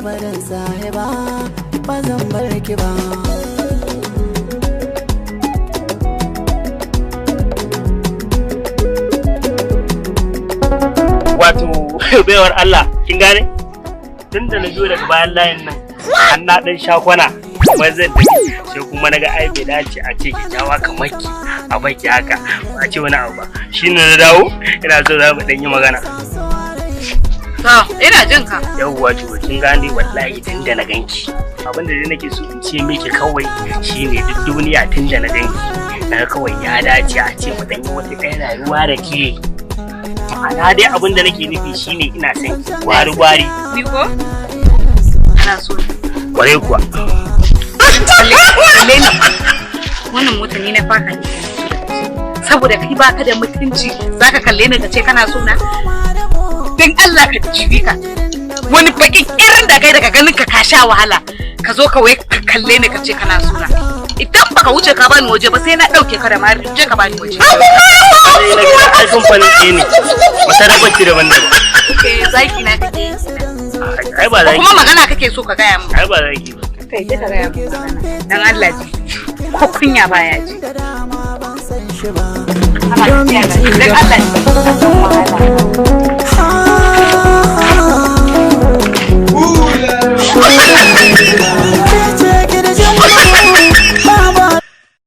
barin sahiba ba zan bar ki ba. Wato baiwar Allah kin gane tunda na zo daga bayan layin nan an na dan shakwana kuma zan tafi sai kuma naga ai bai dace a ce kyakkyawa kamar ki a baki haka ba ce wani abu ba shine na dawo ina so za mu dan yi magana. Ina jin ka. Yawwa to kin gane wallahi tunda na ganki abinda dai nake so in ce miki kawai shine duk duniya tunda na ganki na kawai ya dace a ce mu dan yi wata ɗaya rayuwa da ke. Ana dai abin da nake nufi shine ina son gwari-gwari. Ni ko? Ana so. Kware kuwa. Wannan mota ne na faka ne. Saboda kai baka da mutunci zaka kalle ni ka ce kana so na? Dan Allah ka jibi ka. Wani bakin irin da kai daga ganin ka sha wahala. Ka zo ka wai ka kalle ni ka ce kana so na. Idan baka wuce ka bani waje ba sai na dauke ka da mari je ka bani waje. Ai sun fani ne. Wata da bacci da banda. Zaki na kake. Ai ba zaki. Kuma magana kake so ka gaya mu. Ai ba zaki ba. Kai je ka gaya mu. Dan Allah ji. Ko kunya baya ji. Dan Allah ji.